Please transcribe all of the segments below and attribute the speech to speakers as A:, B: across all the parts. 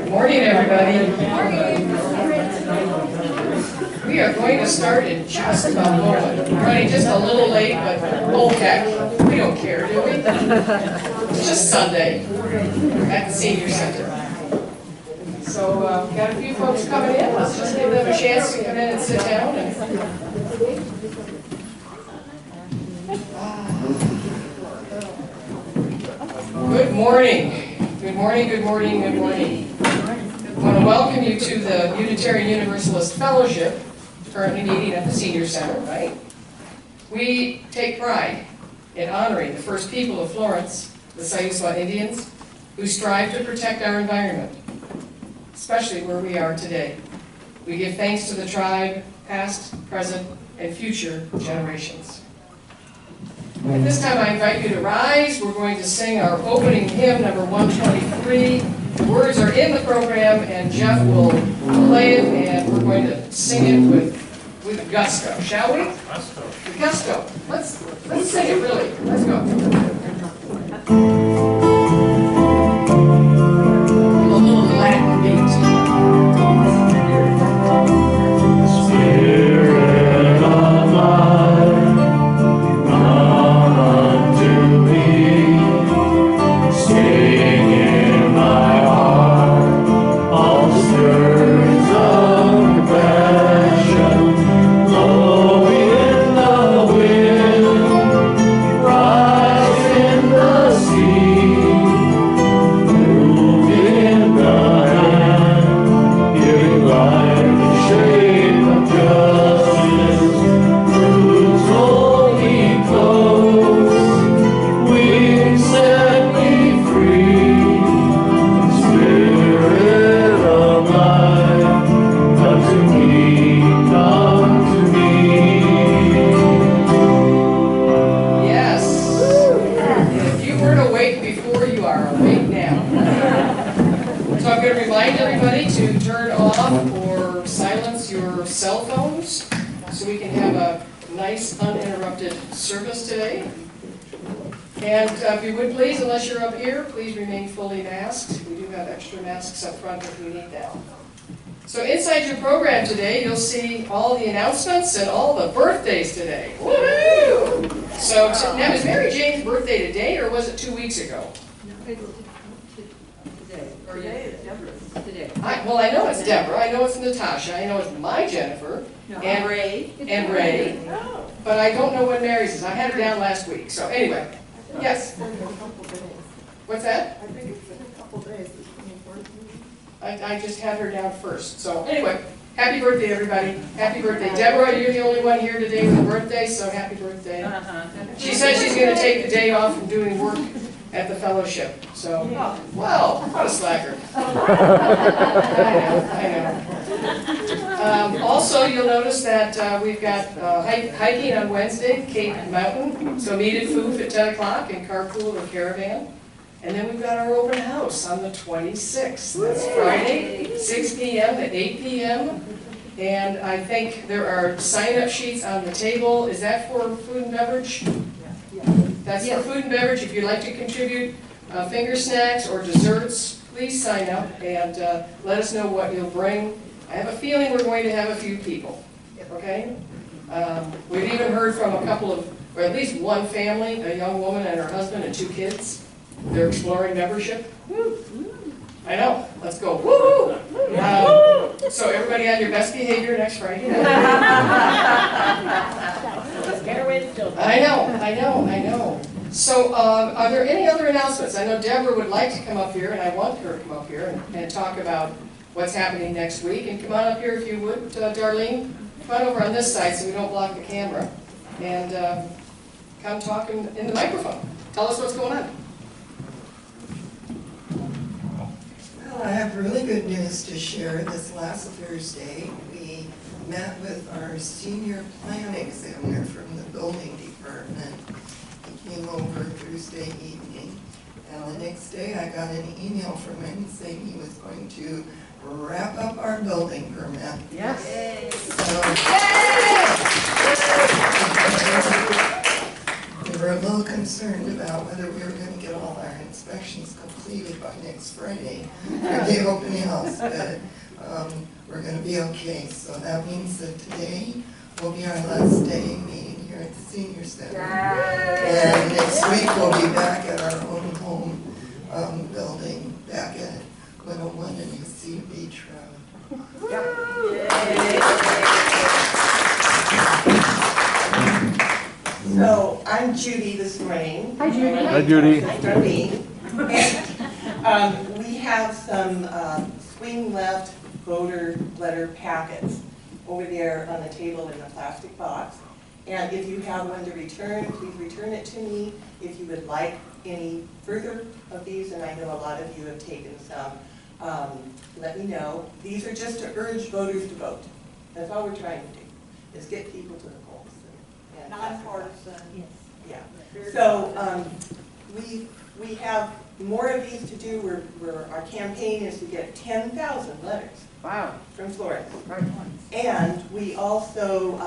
A: Good morning, everybody. We are going to start in just about a moment. We're running just a little late, but oh heck, we don't care, do we? It's just Sunday at the Senior Center. So got a few folks coming in. Let's just give them a chance to come in and sit down. Good morning. Good morning, good morning, good morning. I want to welcome you to the Unitarian Universalist Fellowship, currently meeting at the Senior Center, right? We take pride in honoring the first people of Florence, the Siuslaw Indians, who strive to protect our environment, especially where we are today. We give thanks to the tribe, past, present, and future generations. At this time, I invite you to rise. We're going to sing our opening hymn, number 123. The words are in the program, and Jeff will play it, and we're going to sing it with gusto, shall we? Gusto. With gusto. Let's sing it really. Let's go. A little Latin beat.
B: Spirit of life, come unto me, sing in my heart, all stirs of compassion, blow in the wind, rise in the sea, move in the hand, giving life the shape of justice, roots holding close, wings set me free, Spirit of life, come to me, come to me.
A: Yes. If you weren't awake before, you are awake now. So I'm going to remind everybody to turn off or silence your cell phones so we can have a nice uninterrupted service today. And if you would please, unless you're up here, please remain fully masked. We do have extra masks up front if we need them. So inside your program today, you'll see all the announcements and all the birthdays today. Woohoo! So now, is Mary Jane's birthday today, or was it 2 weeks ago?
C: Today.
A: Well, I know it's Deborah, I know it's Natasha, I know it's my Jennifer, and Ray, but I don't know when Mary's is. I had her down last week, so anyway. Yes? What's that?
D: I think it's in a couple days, the 24th.
A: I just had her down first, so anyway. Happy birthday, everybody. Happy birthday. Deborah, you're the only one here today with a birthday, so happy birthday. She said she's going to take the day off from doing work at the fellowship. So, well, what a slacker. I know. Also, you'll notice that we've got hiking on Wednesday, Cape Mountain. So meet at Foof at 10 o'clock and carpool or caravan. And then we've got our open house on the 26th. That's Friday, 6 p.m. to 8 p.m. And I think there are sign-up sheets on the table. Is that for food and beverage? That's for food and beverage. If you'd like to contribute finger snacks or desserts, please sign up and let us know what you'll bring. I have a feeling we're going to have a few people, okay? We've even heard from a couple of, or at least one family, a young woman and her husband and 2 kids. They're exploring membership. I know, let's go. Woo! So everybody on your best behavior next Friday night. I know. So are there any other announcements? I know Deborah would like to come up here, and I want her to come up here and talk about what's happening next week. And come on up here if you would, Darlene. Come on over on this side so we don't block the camera. And come talk in the microphone. Tell us what's going on.
D: Well, I have really good news to share. This last Thursday, we met with our senior plan examiner from the building department. He came over Thursday evening, and the next day I got an email from him saying he was going to wrap up our building permit.
A: Yes.
D: We were a little concerned about whether we were gonna get all our inspections completed by next Friday for the open house, but we're gonna be okay. So that means that today will be our last day meeting here at the Senior Center. And next week we'll be back at our own home building, back at 101 and UC Beach Road.
E: So I'm Judy this morning.
C: Hi, Judy.
B: Hi, Judy.
E: Hi, Judy. And we have some swing left voter letter packets over there on the table in the plastic box. And if you have one to return, please return it to me. If you would like any further of these, and I know a lot of you have taken some, let me know. These are just to urge voters to vote. That's all we're trying to do, is get people to the polls. And
C: Nonpartisan.
E: yeah. So we have more of these to do. Our campaign is to get 10,000 letters.
C: Wow.
E: From Florence. And we also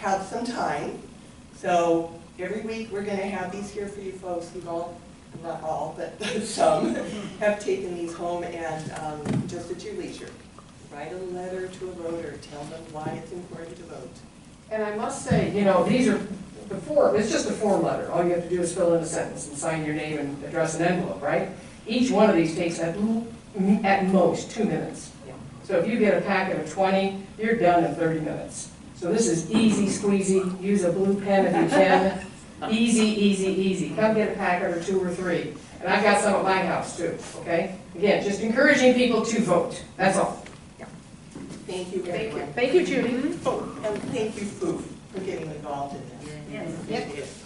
E: have some time. So every week we're going to have these here for you folks who've all, not all, but some have taken these home, and just at your leisure. Write a letter to a voter, tell them why it's important to vote.
A: And I must say, these are it's just a form letter. All you have to do is fill in a sentence and sign your name and address an envelope, right? Each one of these takes at most 2 minutes. So if you get a packet of 20, you're done in 30 minutes. So this is easy squeezy. Use a blue pen if you can. Easy, easy, easy. Come get a packet or 2 or 3. And I've got some at my house too, okay? Again, just encouraging people to vote. That's all.
E: Thank you, everyone.
C: Thank you, Judy.
E: Oh, and thank you, Foo, for getting involved in this.
C: Yes.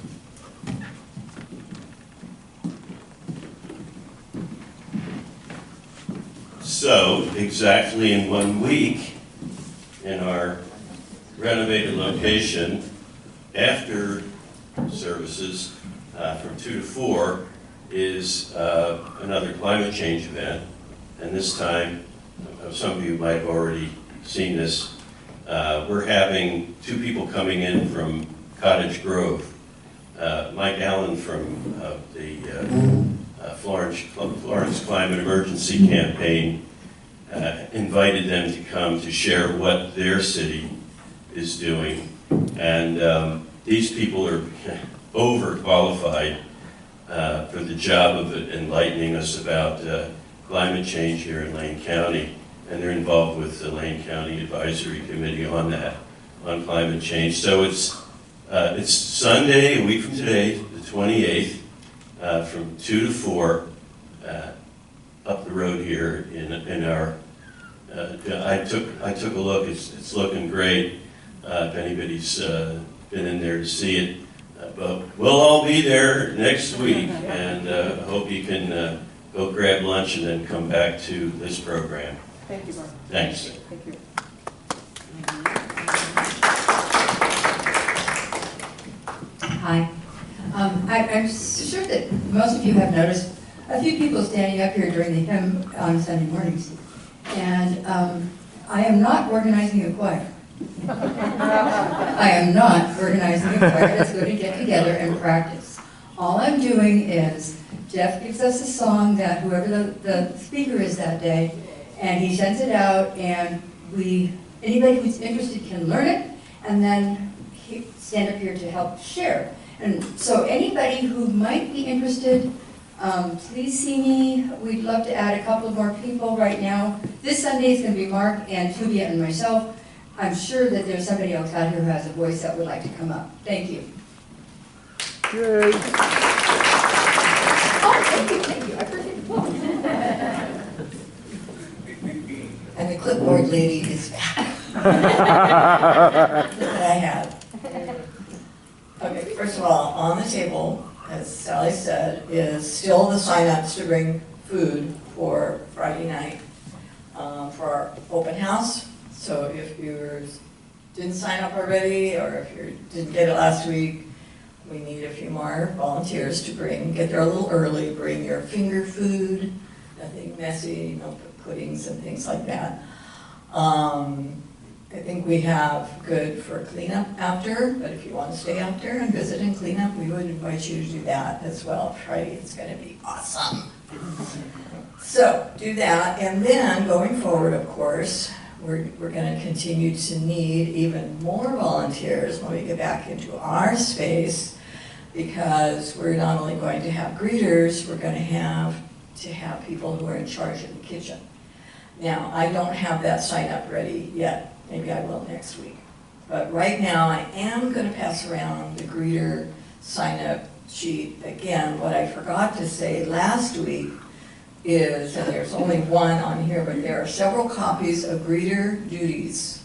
B: So, exactly in 1 week, in our renovated location, after services from 2 to 4, is another climate change event. And this time, some of you might have already seen this, we're having 2 people coming in from Cottage Grove. Mike Allen from the Florence Climate Emergency Campaign invited them to come to share what their city is doing. And these people are overqualified for the job of enlightening us about climate change here in Lane County. And they're involved with the Lane County Advisory Committee on that, on climate change. So it's Sunday, a week from today, the 28th, from 2 to 4, up the road here in our. I took a look. It's looking great. If anybody's been in there to see it, but we'll all be there next week, and hope you can go grab lunch and then come back to this program.
A: Thank you, Mark.
B: Thanks.
A: Thank you.
F: Hi. I'm sure that most of you have noticed a few people standing up here during the hymn on Sunday mornings. And I am not organizing a choir. I am not organizing a choir that's going to get together and practice. All I'm doing is Jeff gives us a song that whoever the speaker is that day, and he sends it out, and anybody who's interested can learn it, and then stand up here to help share. And so anybody who might be interested, please see me. We'd love to add a couple more people right now. This Sunday is going to be Mark and Tubia and myself. I'm sure that there's somebody else out here who has a voice that would like to come up. Thank you.
B: Yay.
F: Oh, thank you. I appreciate the applause.
D: And the clipboard lady is back. That I have. Okay, first of all, on the table, as Sally said, is still the sign-ups to bring food for Friday night for our open house. So if you didn't sign up already, or if you didn't get it last week, we need a few more volunteers to get there a little early, bring your finger food, nothing messy, no puddings and things like that.
F: I think we have good for cleanup after, but if you want to stay out there and visit and clean up, we would invite you to do that as well. Friday, it's going to be awesome. So do that, and then going forward, of course, we're going to continue to need even more volunteers when we get back into our space, because we're not only going to have greeters, we're going to have people who are in charge of the kitchen. Now, I don't have that sign up ready yet. Maybe I will next week. But right now, I am going to pass around the greeter sign up sheet. Again, what I forgot to say last week is, and there's only one on here, but there are several copies of greeter duties.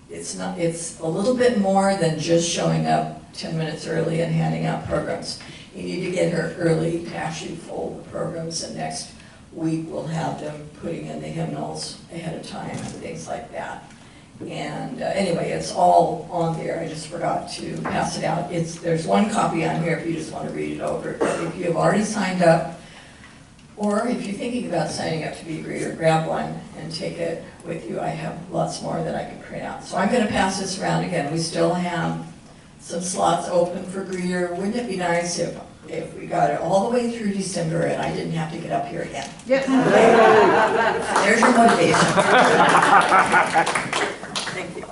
F: It's a little bit more than just showing up 10 minutes early and handing out programs. You need to get here early to actually fold the programs, and next week we'll have them putting in the hymnals ahead of time and things like that. And anyway, it's all on there. I just forgot to pass it out. There's one copy on here if you just want to read it over. But if you have already signed up, or if you're thinking about signing up to be a greeter, grab one and take it with you. I have lots more that I can print out. So I'm going to pass this around again. We still have some slots open for greeter. Wouldn't it be nice if we got it all the way through December and I didn't have to get up here again?
C: Yes.
F: There's your motivation. Thank you.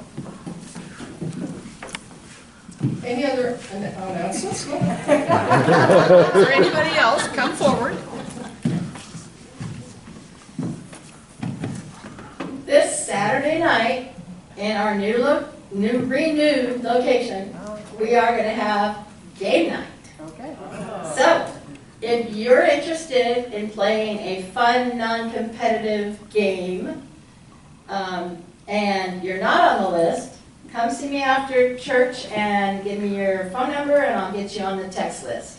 A: Any other announcements? For anybody else, come forward.
G: This Saturday night, in our renewed location, we are going to have game night.
C: Okay.
G: So, if you're interested in playing a fun, non-competitive game, and you're not on the list, come see me after church and give me your phone number and I'll get you on the text list.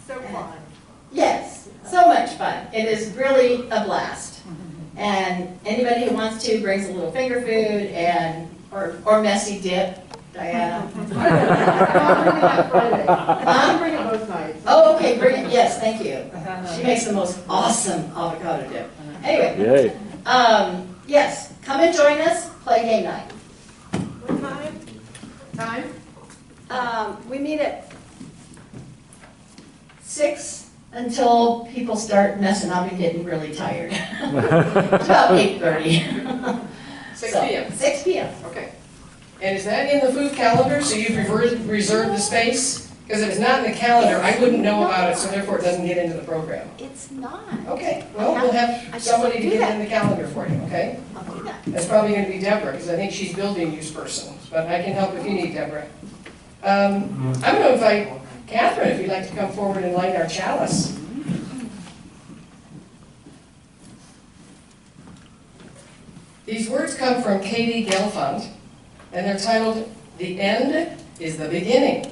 C: So fun.
G: Yes, so much fun. It is really a blast. And anybody who wants to brings a little finger food or messy dip, Diana.
C: I'm bringing both nights.
G: Oh, okay, bring it. Yes, thank you. She makes the most awesome avocado dip. Anyway, yes, come and join us, play game night.
C: What time?
G: We meet at 6 until people start messing up and getting really tired. It's about 8:30.
A: 6
G: So,
A: p.m.
G: 6 p.m.
A: Okay. And is that in the food calendar, so you've reserved the space? Because if it's not in the calendar, I wouldn't know about it, so therefore it doesn't get into the program.
G: It's not.
A: Okay, well, we'll have somebody to get it in the calendar for you, okay?
G: I'll do that.
A: That's probably going to be Deborah, because I think she's building use person, but I can help if you need, Deborah. I'm going to invite Catherine, if you'd like to come forward and light our chalice. These words come from Katie Gelfand, and they're titled, "The End is the Beginning,"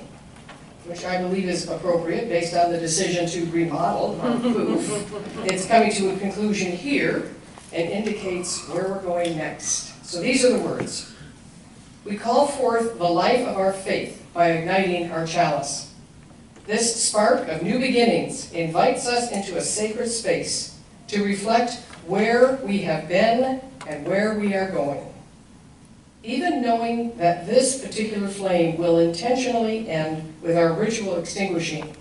A: which I believe is appropriate based on the decision to remodel our booth. It's coming to a conclusion here and indicates where we're going next. So these are the words. We call forth the life of our faith by igniting our chalice. This spark of new beginnings invites us into a sacred space to reflect where we have been and where we are going. Even knowing that this particular flame will intentionally end with our ritual extinguishing,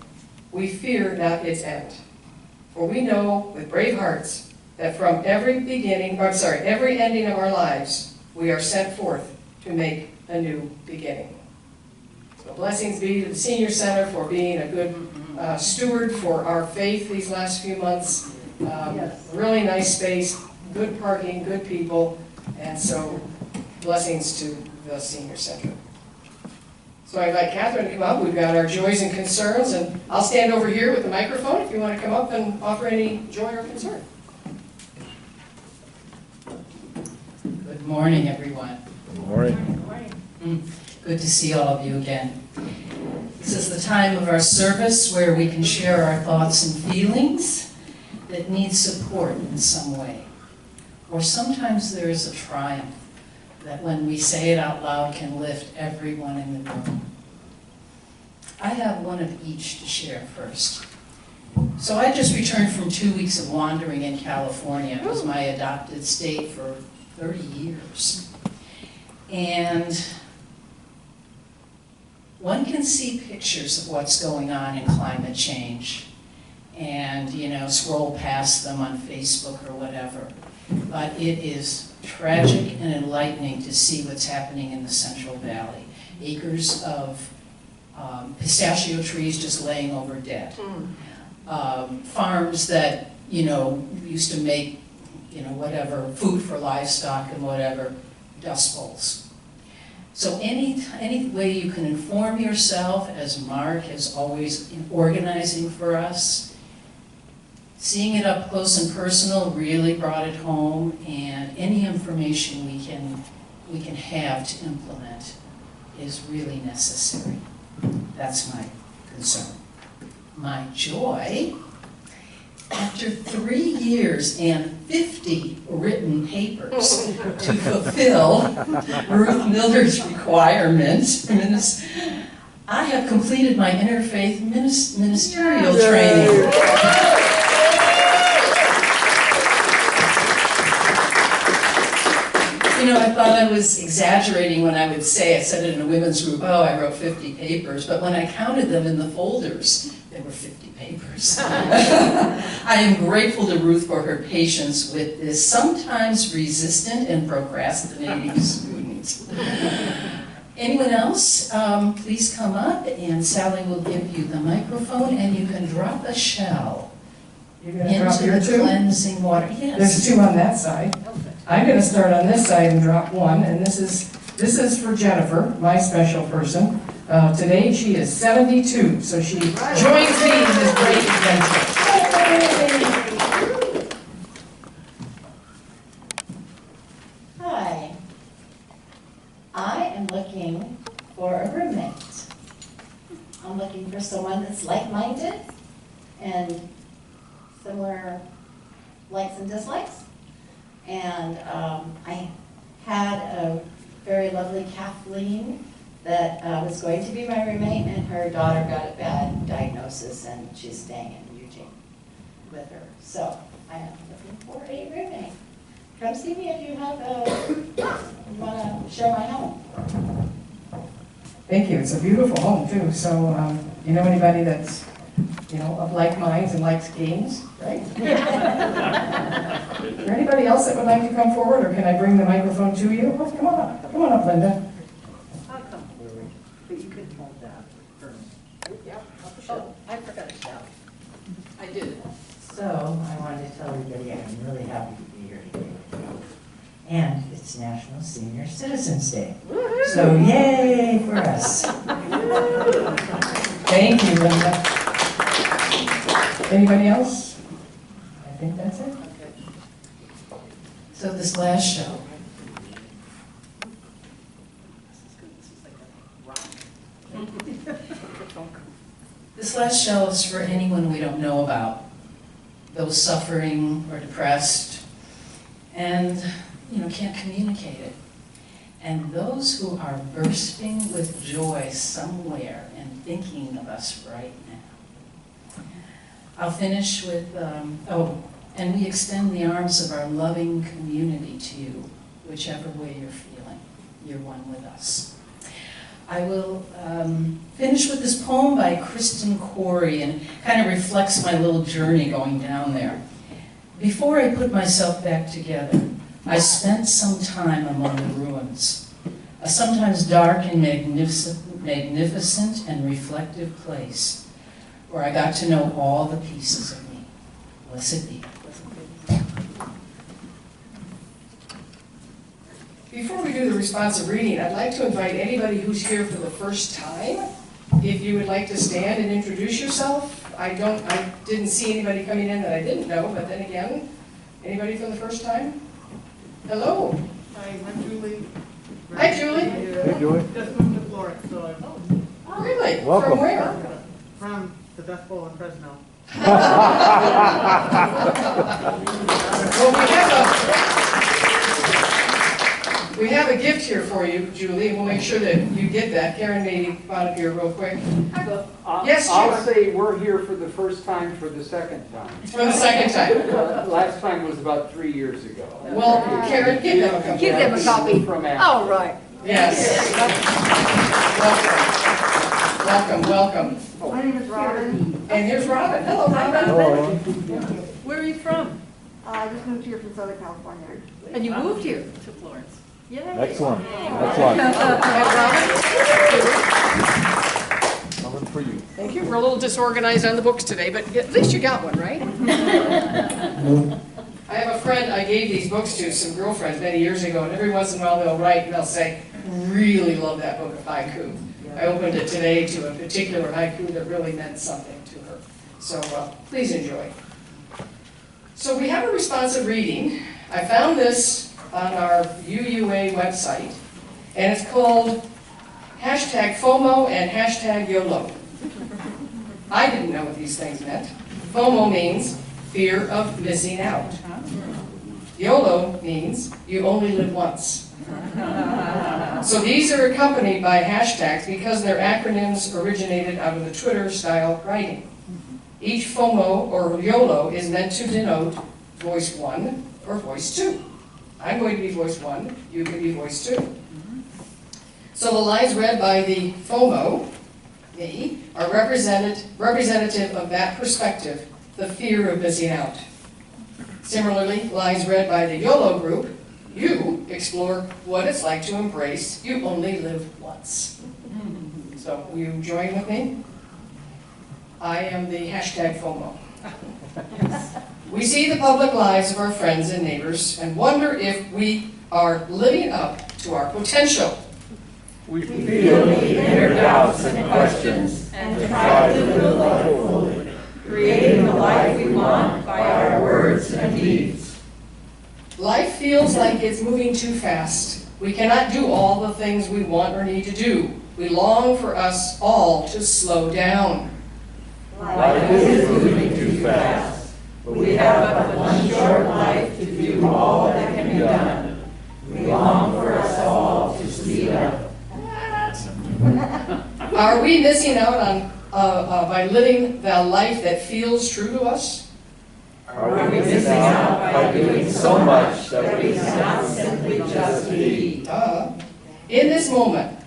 A: we fear not its end. For we know with brave hearts that from every ending of our lives, we are sent forth to make a new beginning. So blessings be to the Senior Center for being a good steward for our faith these last few months. Really nice space, good parking, good people, and so blessings to the Senior Center. So I invite Catherine to come up. We've got our joys and concerns, and I'll stand over here with the microphone if you want to come up and offer any joy or concern.
H: Good morning, everyone.
I: Good morning.
H: Good to see all of you again. This is the time of our service where we can share our thoughts and feelings that need support in some way. Or sometimes there is a triumph that when we say it out loud can lift everyone in the room. I have one of each to share first. So I just returned from 2 weeks of wandering in California. It was my adopted state for 30 years. And one can see pictures of what's going on in climate change and, scroll past them on Facebook or whatever. But it is tragic and enlightening to see what's happening in the Central Valley. Acres of pistachio trees just laying over dead. Farms that, used to make, whatever, food for livestock and whatever, dust bowls. So any way you can inform yourself, as Mark is always organizing for us, seeing it up close and personal really brought it home, and any information we can have to implement is really necessary. That's my concern. My joy, after 3 years and 50 written papers to fulfill Ruth Miller's requirement, I have completed my interfaith ministerial training. I thought I was exaggerating when I would say, I said it in a women's group, oh, I wrote 50 papers, but when I counted them in the folders, there were 50 papers. I am grateful to Ruth for her patience with this sometimes resistant and procrastinating student. Anyone else? Please come up, and Sally will give you the microphone, and you can drop a shell
A: You're going to drop your
H: into the
A: two?
H: cleansing water. Yes.
A: There's two on that side. I'm going to start on this side and drop one, and this is for Jennifer, my special person. Today she is 72, so she joins me in this great adventure.
G: Hi. I am looking for a roommate. I'm looking for someone that's like-minded and similar likes and dislikes. And I had a very lovely Kathleen that was going to be my roommate, and her daughter got a bad diagnosis, and she's staying in Eugene with her. So I am looking for a roommate. Come see me if you want to share my home.
A: Thank you. It's a beautiful home, too. So, you know anybody that's, of like minds and likes games, right? Is there anybody else that would like to come forward, or can I bring the microphone to you? Oh, come on up. Come on up, Linda.
C: I'll come forward, but you can hold that first. Yep. Oh, I forgot to shout. I did.
I: So, I wanted to tell everybody I'm really happy to be here today. And it's National Senior Citizens Day. So, yay for us.
A: Thank you, Linda. Anybody else? I think that's it.
H: So this last show, is for anyone we don't know about, those suffering or depressed and, can't communicate it. And those who are bursting with joy somewhere and thinking of us right now. I'll finish with, and we extend the arms of our loving community to you, whichever way you're feeling. You're one with us. I will finish with this poem by Kristen Corey, and kind of reflects my little journey going down there. Before I put myself back together, I spent some time among the ruins, a sometimes dark and magnificent and reflective place, where I got to know all the pieces of me. Blessed be.
A: Before we do the responsive reading, I'd like to invite anybody who's here for the first time, if you would like to stand and introduce yourself. I didn't see anybody coming in that I didn't know, but then again, anybody for the first time? Hello.
C: Hi, I'm Julie.
A: Hi, Julie.
J: Hey, Julie.
C: Just moved to Florence, so I'm
A: Really?
J: Welcome.
A: From where?
C: from the Best Bowl in Fresno.
A: Well, we have a gift here for you, Julie, and we'll make sure that you get that. Karen maybe brought up here real quick. Yes,
J: I'll
A: sure.
J: say we're here for the first time for the second time.
A: For the second time.
J: Last time was about 3 years ago.
A: Well, Karen, give them a copy.
C: Give them a copy.
J: From Ashland.
C: All right.
A: Yes. Welcome, welcome.
K: My name is Robin.
A: And here's Robin. Hello, Robin.
C: Where are you from?
K: I just moved here from Southern California.
C: And you moved here to Florence. Yay.
L: Excellent, excellent. Coming for you.
A: Thank you. We're a little disorganized on the books today, but at least you got one, right? I have a friend I gave these books to, some girlfriends many years ago, and every once in a while they'll write and they'll say, really love that book of haiku. I opened it today to a particular haiku that really meant something to her. So please enjoy. So we have a responsive reading. I found this on our UUA website, and it's called #FOMO and #YOLO. I didn't know what these things meant. FOMO means fear of missing out. YOLO means you only live once. So these are accompanied by hashtags because their acronyms originated out of the Twitter-style writing. Each FOMO or YOLO is meant to denote voice 1 or voice 2. I'm going to be voice 1, you can be voice 2. So the lines read by the FOMO, me, are representative of that perspective, the fear of missing out. Similarly, lines read by the YOLO group, you, explore what it's like to embrace you only live once. So will you join with me? I am the #FOMO. We see the public lives of our friends and neighbors and wonder if we are living up to our potential.
L: We feel the inner doubts and questions and try to live life fully, creating the life we want by our words and deeds.
A: Life feels like it's moving too fast. We cannot do all the things we want or need to do. We long for us all to slow down.
L: Life is moving too fast, but we have but one short life to do all that can be done. We long for us all to speed up.
A: Are we missing out on by living the life that feels true to us?
L: Are we missing out by doing so much that we cannot simply just be?
A: In this moment,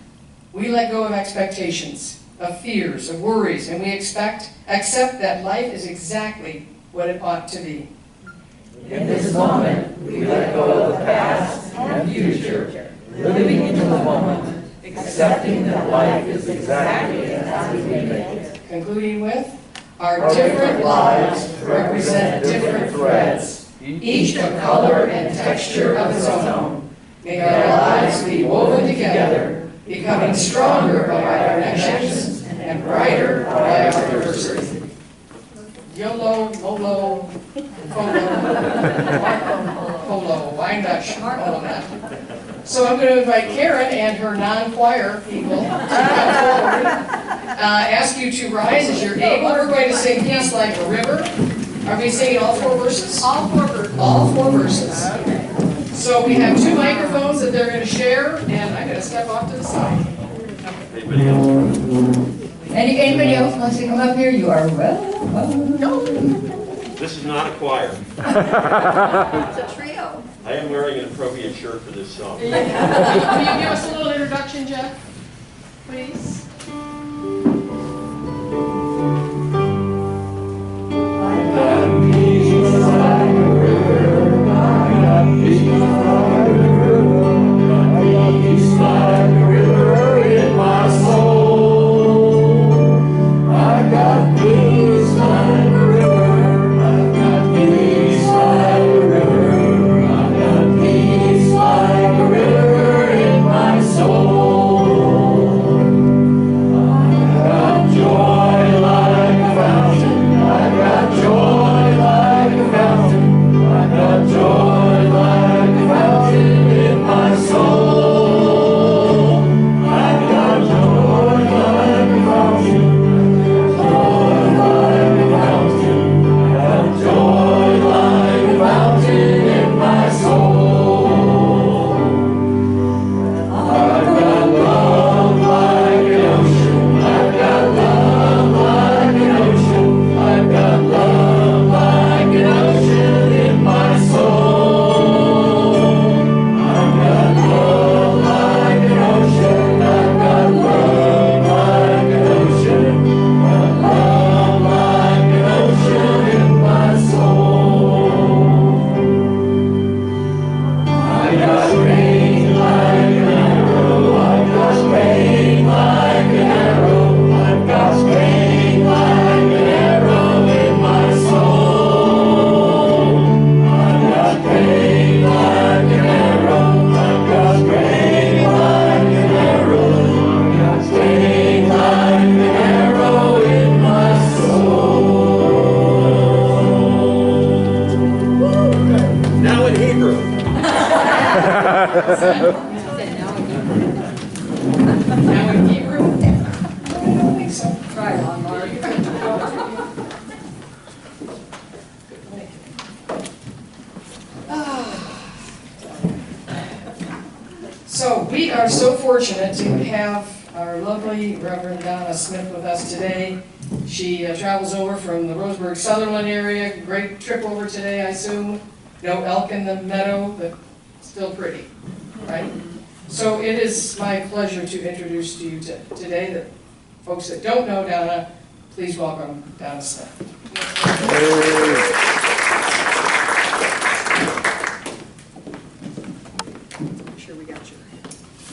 A: we let go of expectations, of fears, of worries, and we accept that life is exactly what it ought to be.
L: In this moment, we let go of the past and future, living into the moment, accepting that life is exactly as we make it.
A: Concluding with, our different lives represent different threads, each a color and texture of its own. May our lives be woven together, becoming stronger by our connections and brighter by our diversity. YOLO, MOLO, FOLO, POLO. I'm not sure all of that. So I'm going to invite Karen and her non-choir people to come forward. Ask you to rise as you're able. We're going to sing Peace Like a River. Are we singing all 4 verses? All 4 verses. All 4 verses. Okay. So we have 2 microphones that they're going to share, and I'm going to step off to the side.
B: Anybody else?
F: Anybody else wants to come up here? You are welcome. No.
B: This is not a choir.
F: It's a trio.
B: I am wearing an appropriate shirt for this song.
A: Will you give us a little introduction, Jeff, please?
L: got strength like an arrow. I've got strength like an arrow. I've got strength like an arrow in my soul. I've got strength like an arrow. I've got strength like an arrow. I've got strength like an arrow in my soul. Now in Hebrew.
A: Now in Hebrew? I don't think so.
C: Try it on, Mark.
A: So we are so fortunate to have our lovely Reverend Donna Smith with us today. She travels over from the Roseburg Sutherland area. Great trip over today, I assume. No elk in the meadow, but still pretty, right? So it is my pleasure to introduce to you today the folks that don't know Donna. Please welcome Donna Smith. Make sure we got your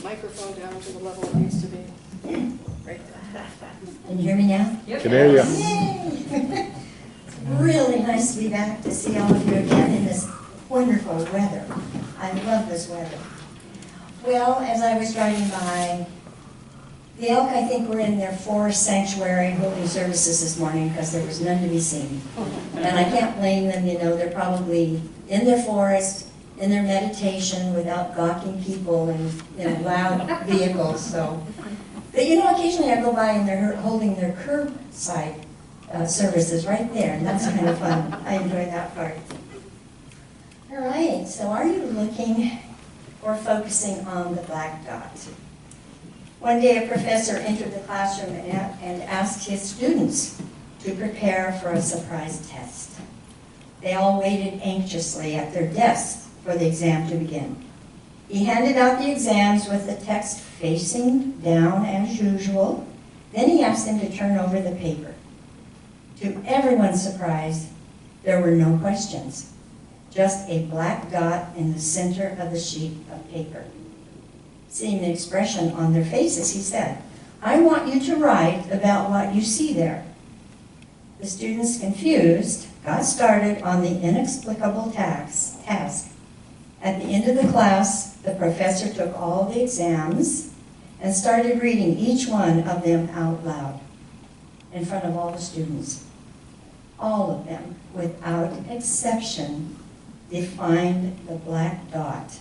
A: microphone down to the level it needs to be. Right there.
M: Can you hear me now?
J: Can hear you.
M: Yay! It's really nice to be back to see all of you again in this wonderful weather. I love this weather. Well, as I was driving by, the elk, I think, were in their forest sanctuary holding services this morning because there was none to be seen. And I can't blame them, you know, they're probably in their forest, in their meditation without gawking people and, you know, loud vehicles, so. But you know, occasionally I go by and they're holding their curbside services right there, and that's kind of fun. I enjoy that part. All right, so are you looking or focusing on the black dot? One day a professor entered the classroom and asked his students to prepare for a surprise test. They all waited anxiously at their desks for the exam to begin. He handed out the exams with the text facing down as usual. Then he asked them to turn over the paper. To everyone's surprise, there were no questions, just a black dot in the center of the sheet of paper. Seeing the expression on their faces, he said, "I want you to write about what you see there." The students, confused, got started on the inexplicable task. At the end of the class, the professor took all the exams and started reading each one of them out loud in front of all the students. All of them, without exception, defined the black dot,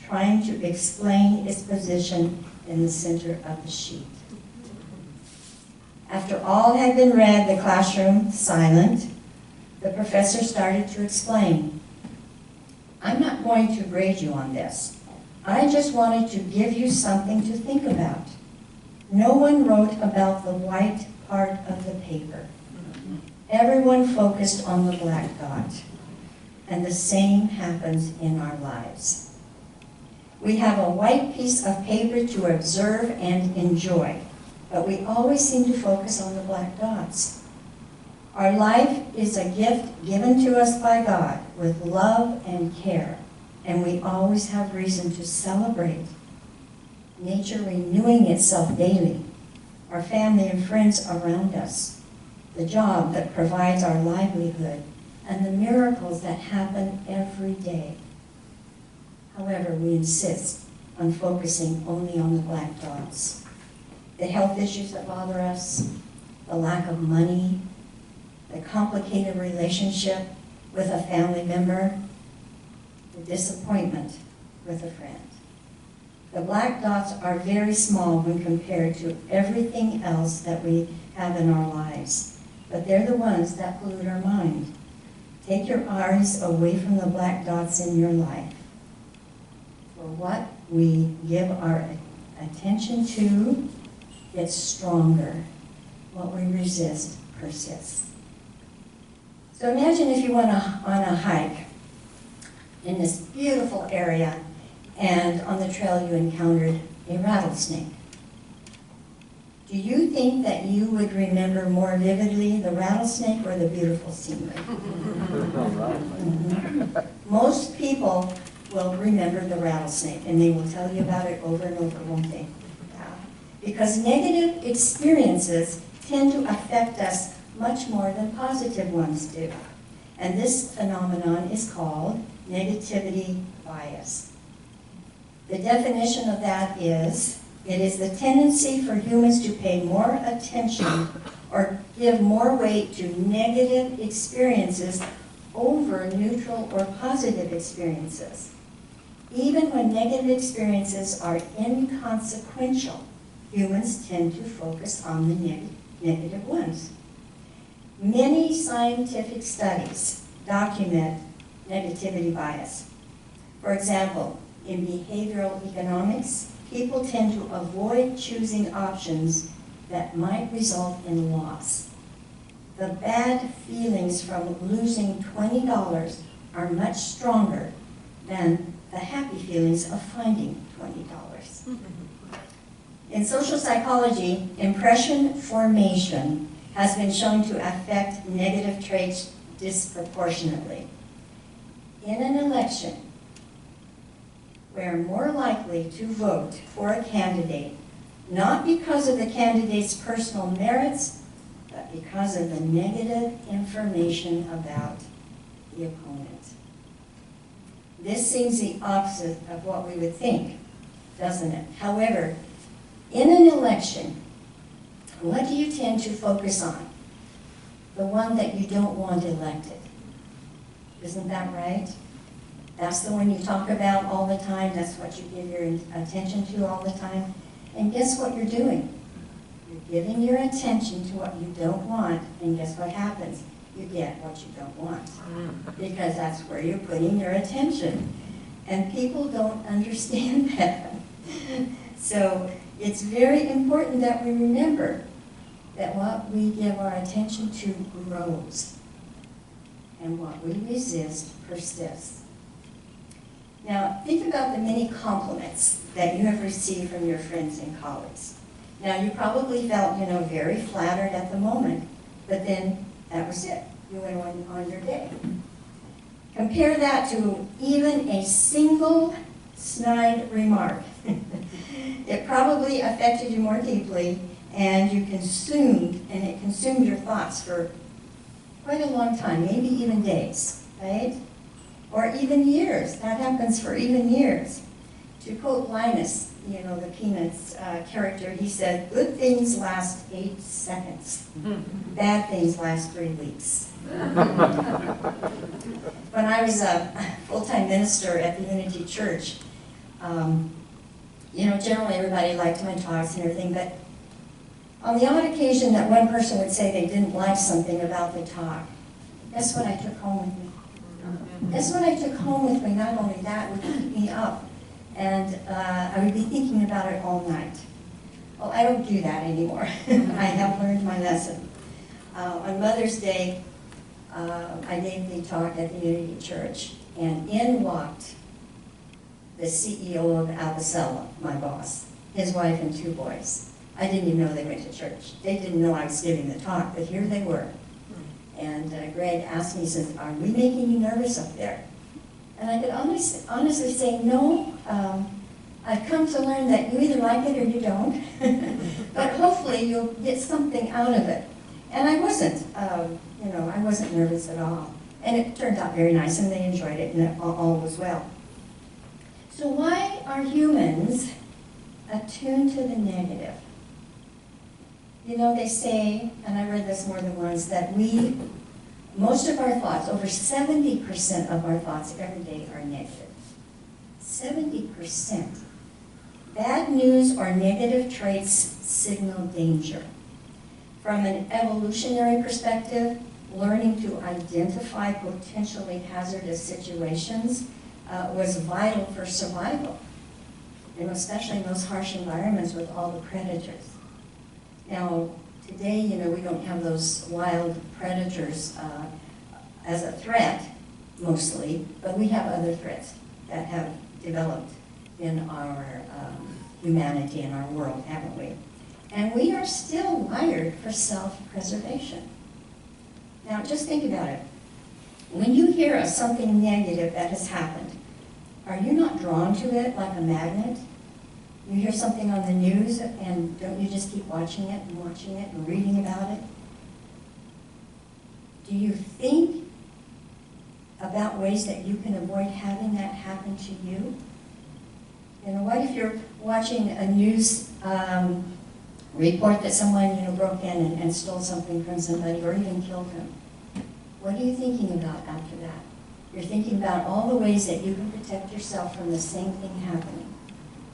M: trying to explain its position in the center of the sheet. After all had been read, the classroom silent, the professor started to explain. "I'm not going to grade you on this. I just wanted to give you something to think about. No one wrote about the white part of the paper. Everyone focused on the black dot. And the same happens in our lives. We have a white piece of paper to observe and enjoy, but we always seem to focus on the black dots. Our life is a gift given to us by God with love and care, and we always have reason to celebrate. Nature renewing itself daily, our family and friends around us, the job that provides our livelihood, and the miracles that happen every day. However, we insist on focusing only on the black dots. The health issues that bother us, the lack of money, the complicated relationship with a family member, the disappointment with a friend. The black dots are very small when compared to everything else that we have in our lives, but they're the ones that pollute our mind. Take your eyes away from the black dots in your life. For what we give our attention to gets stronger. What we resist persists. So imagine if you went on a hike in this beautiful area, and on the trail you encountered a rattlesnake. Do you think that you would remember more vividly the rattlesnake or the beautiful scenery? Most people will remember the rattlesnake, and they will tell you about it over and over, won't they? Yeah. Because negative experiences tend to affect us much more than positive ones do. And this phenomenon is called negativity bias. The definition of that is, it is the tendency for humans to pay more attention or give more weight to negative experiences over neutral or positive experiences. Even when negative experiences are inconsequential, humans tend to focus on the negative ones. Many scientific studies document negativity bias. For example, in behavioral economics, people tend to avoid choosing options that might result in loss. The bad feelings from losing $20 are much stronger than the happy feelings of finding $20. In social psychology, impression formation has been shown to affect negative traits disproportionately. In an election, we're more likely to vote for a candidate not because of the candidate's personal merits, but because of the negative information about the opponent. This seems the opposite of what we would think, doesn't it? However, in an election, what do you tend to focus on? The one that you don't want elected. Isn't that right? That's the one you talk about all the time. That's what you give your attention to all the time. And guess what you're doing? You're giving your attention to what you don't want, and guess what happens? You get what you don't want. Because that's where you're putting your attention. And people don't understand that. So it's very important that we remember that what we give our attention to grows, and what we resist persists. Now, think about the many compliments that you have received from your friends and colleagues. Now, you probably felt, very flattered at the moment, but then that was it. You went on your day. Compare that to even a single snide remark. It probably affected you more deeply, and it consumed your thoughts for quite a long time, maybe even days, right? Or even years. That happens for even years. To quote Linus, the Peanuts character, he said, "Good things last 8 seconds. Bad things last 3 weeks." When I was a full-time minister at the Unity Church, generally everybody liked my talks and everything, but on the odd occasion that one person would say they didn't like something about the talk, guess what I took home with me? Guess what I took home with me? Not only that, it would keep me up, and I would be thinking about it all night. Well, I don't do that anymore. I have learned my lesson. On Mother's Day, I gave the talk at the Unity Church, and in walked the CEO of Avicella, my boss, his wife and 2 boys. I didn't even know they went to church. They didn't know I was giving the talk, but here they were. And Greg asked me, he says, "Are we making you nervous up there?" And I could honestly say, "No, I've come to learn that you either like it or you don't, but hopefully you'll get something out of it." And I wasn't, I wasn't nervous at all. And it turned out very nice, and they enjoyed it, and all was well. So why are humans attuned to the negative? They say, and I read this more than once, that most of our thoughts, over 70% of our thoughts every day are negative. 70%. Bad news or negative traits signal danger. From an evolutionary perspective, learning to identify potentially hazardous situations was vital for survival, especially in those harsh environments with all the predators. Now, today, we don't have those wild predators as a threat, mostly, but we have other threats that have developed in our humanity and our world, haven't we? And we are still wired for self-preservation. Now, just think about it. When you hear of something negative that has happened, are you not drawn to it like a magnet? You hear something on the news and don't you just keep watching it and reading about it? Do you think about ways that you can avoid having that happen to you? You know, what if you're watching a news report that someone, broke in and stole something from somebody or even killed them? What are you thinking about after that? You're thinking about all the ways that you can protect yourself from the same thing happening.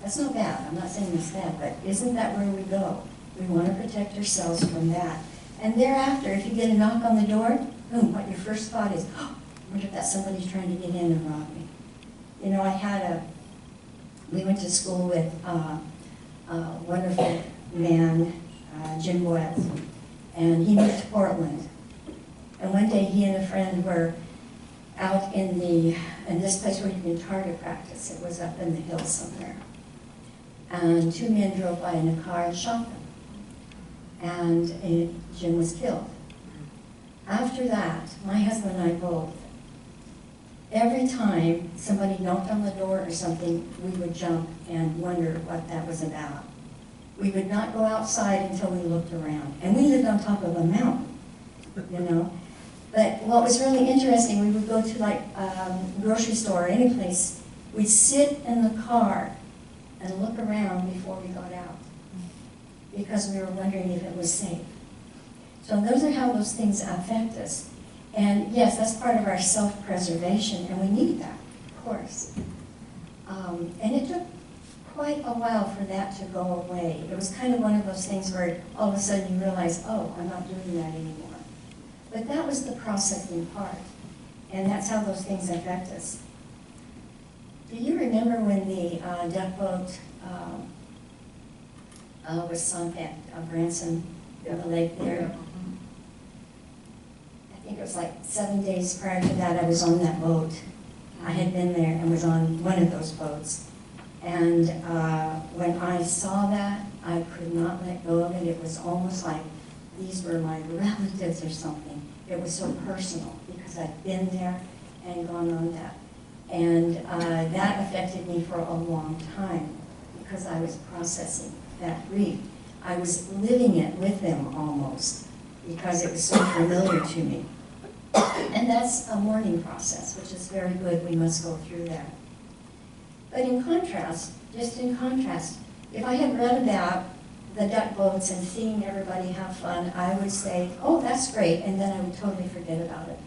M: That's not bad. I'm not saying it's bad, but isn't that where we go? We want to protect ourselves from that. And thereafter, if you get a knock on the door, boom, what your first thought is, oh, I wonder if that somebody's trying to get in and rob me. You know, we went to school with a wonderful man, Jim Boyle, and he moved to Portland. And one day he and a friend were out in this place where you can target practice. It was up in the hills somewhere. And two men drove by in a car and shot them. And Jim was killed. After that, my husband and I both, every time somebody knocked on the door or something, we would jump and wonder what that was about. We would not go outside until we looked around. And we lived on top of a mountain, you know. But what was really interesting, we would go to like grocery store or any place, we'd sit in the car and look around before we got out because we were wondering if it was safe. So those are how those things affect us. And yes, that's part of our self-preservation, and we need that, of course. And it took quite a while for that to go away. It was kind of one of those things where all of a sudden you realize, oh, I'm not doing that anymore. But that was the processing part, and that's how those things affect us. Do you remember when the duck boat was sunk at Branson, on the lake there? I think it was like 7 days prior to that, I was on that boat. I had been there and was on one of those boats. And when I saw that, I could not let go of it. It was almost like these were my relatives or something. It was so personal because I'd been there and gone on that. And that affected me for a long time because I was processing that grief. I was living it with them almost because it was so familiar to me. And that's a mourning process, which is very good. We must go through that. But in contrast, just in contrast, if I had read about the duck boats and seeing everybody have fun, I would say, oh, that's great, and then I would totally forget about it.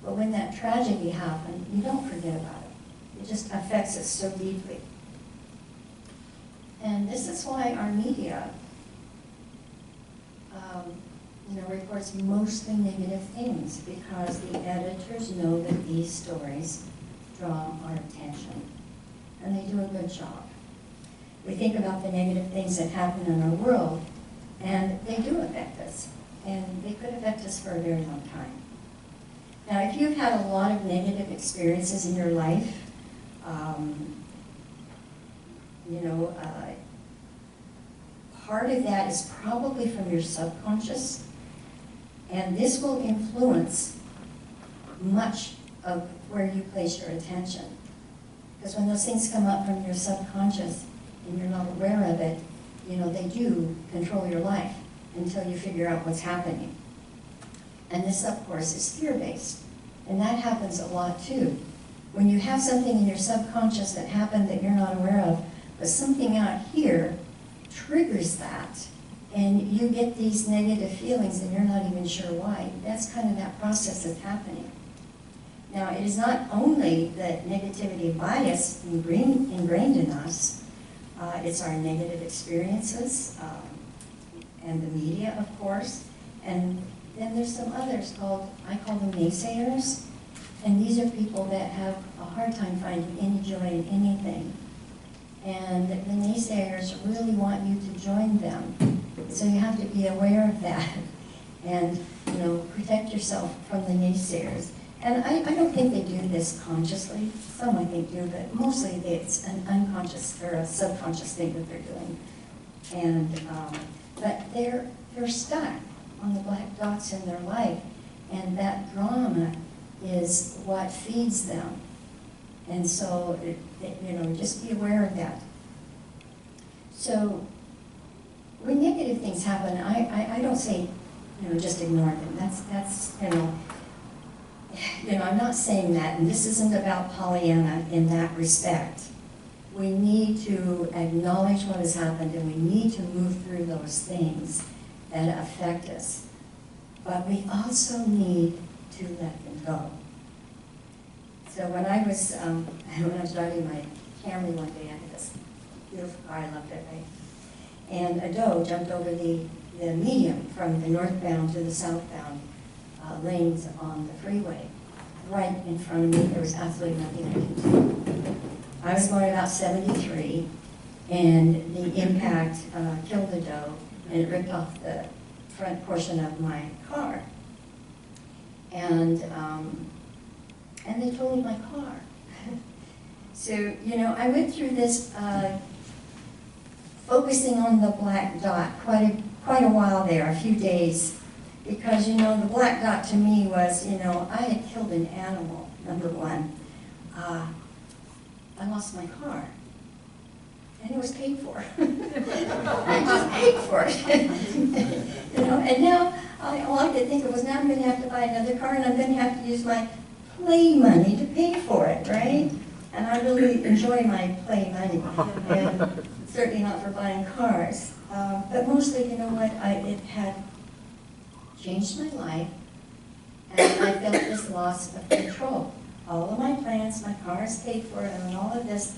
M: But when that tragedy happened, you don't forget about it. It just affects us so deeply. And this is why our media reports mostly negative things, because the editors know that these stories draw our attention, and they do a good job. We think about the negative things that happen in our world, and they do affect us, and they could affect us for a very long time. Now, if you've had a lot of negative experiences in your life, part of that is probably from your subconscious, and this will influence much of where you place your attention. Because when those things come up from your subconscious and you're not aware of it, they do control your life until you figure out what's happening. And this, of course, is fear-based. And that happens a lot too. When you have something in your subconscious that happened that you're not aware of, but something out here triggers that, and you get these negative feelings and you're not even sure why. That's kind of that process that's happening. Now, it is not only the negativity bias ingrained in us, it's our negative experiences, and the media, of course, and then there's some others I call them naysayers, and these are people that have a hard time finding any joy in anything. And the naysayers really want you to join them. So you have to be aware of that and, protect yourself from the naysayers. And I don't think they do this consciously. Some I think do, but mostly it's an unconscious or a subconscious thing that they're doing. And but they're stuck on the black dots in their life, and that drama is what feeds them. And so just be aware of that. So when negative things happen, I don't say, just ignore them. That's I'm not saying that, and this isn't about Pollyanna in that respect. We need to acknowledge what has happened, and we need to move through those things that affect us. But we also need to let them go. So when I was driving my Camry one day, I had this beautiful car, I loved it, right? And a doe jumped over the median from the northbound to the southbound lanes on the freeway, right in front of me. There was absolutely nothing I could do. I was going about 73, and the impact killed the doe, and it ripped off the front portion of my car. And they totaled my car. So, I went through this focusing on the black dot quite a while there, a few days, because, the black dot to me was, I had killed an animal, number one. I lost my car, and it was paid for. I just paid for it. And now all I could think of was, now I'm going to have to buy another car, and I'm going to have to use my play money to pay for it, right? And I really enjoy my play money, and certainly not for buying cars. But mostly, it had changed my life, and I felt this loss of control. All of my plans, my car is paid for, and all of this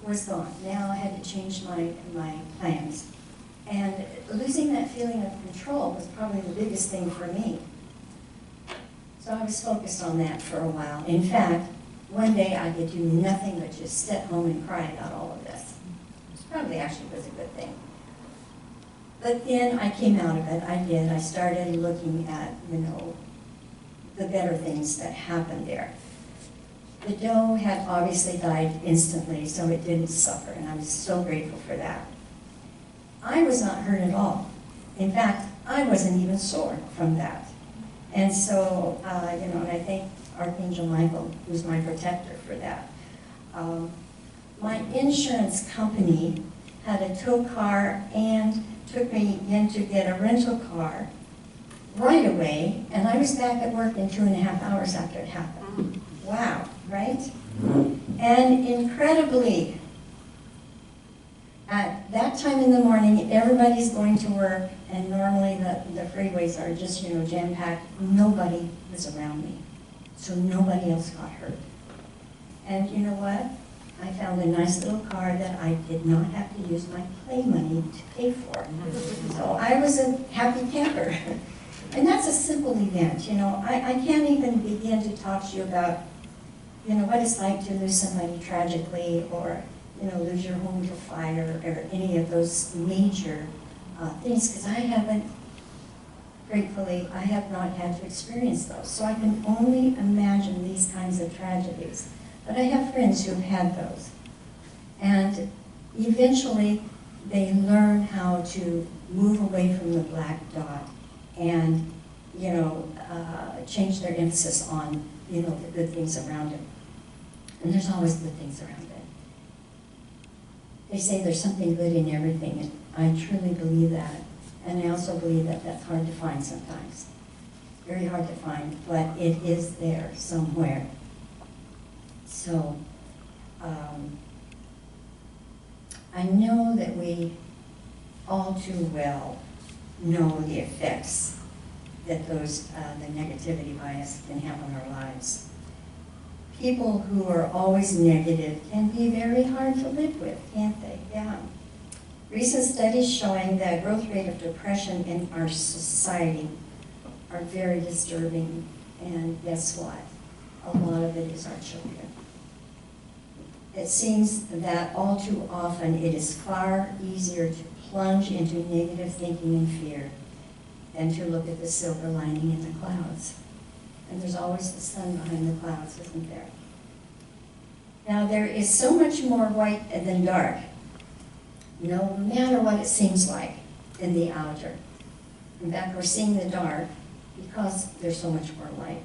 M: was gone. Now I had to change my plans. And losing that feeling of control was probably the biggest thing for me. So I was focused on that for a while. In fact, one day I could do nothing but just sit home and cry about all of this. Which probably actually was a good thing. But then I came out of it. I did. I started looking at, the better things that happened there. The doe had obviously died instantly, so it didn't suffer, and I was so grateful for that. I was not hurt at all. In fact, I wasn't even sore from that. And so, and I thank Archangel Michael, who's my protector, for that. My insurance company had a tow car and took me in to get a rental car right away, and I was back at work in 2.5 hours after it happened. Wow, right? And incredibly, at that time in the morning, everybody's going to work, and normally the freeways are just, jam-packed. Nobody was around me, so nobody else got hurt. And you know what? I found a nice little car that I did not have to use my play money to pay for. So I was a happy camper. And that's a simple event, I can't even begin to talk to you about, what it's like to lose somebody tragically, or, lose your home to fire, or any of those major things, because gratefully, I have not had to experience those. So I can only imagine these kinds of tragedies. But I have friends who have had those. And eventually, they learn how to move away from the black dot and, change their emphasis on, the good things around it. And there's always good things around it. They say there's something good in everything, and I truly believe that. And I also believe that that's hard to find sometimes. Very hard to find, but it is there somewhere. So, I know that we all too well know the effects that the negativity bias can have on our lives. People who are always negative can be very hard to live with, can't they? Yeah. Recent studies showing the growth rate of depression in our society are very disturbing, and guess what? A lot of it is our children. It seems that all too often it is far easier to plunge into negative thinking and fear than to look at the silver lining in the clouds. And there's always the sun behind the clouds, isn't there? Now, there is so much more white than dark, no matter what it seems like in the outer. In fact, we're seeing the dark because there's so much more light,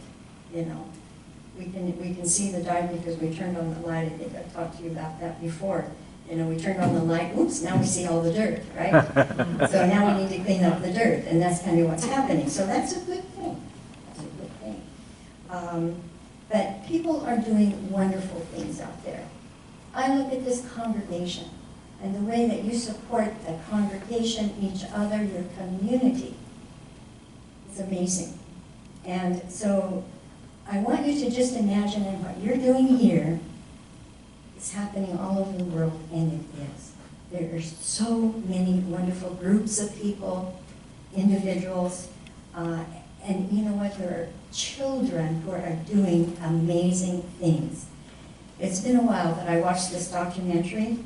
M: we can see the dive because we turned on the light. I think I talked to you about that before. You know, we turned on the light, oops, now we see all the dirt, right? So now we need to clean up the dirt, and that's kind of what's happening. So that's a good thing. That's a good thing. But people are doing wonderful things out there. I look at this congregation and the way that you support the congregation, each other, your community. It's amazing. And so I want you to just imagine that what you're doing here is happening all over the world, and it is. There are so many wonderful groups of people, individuals, and you know what? There are children who are doing amazing things. It's been a while that I watched this documentary,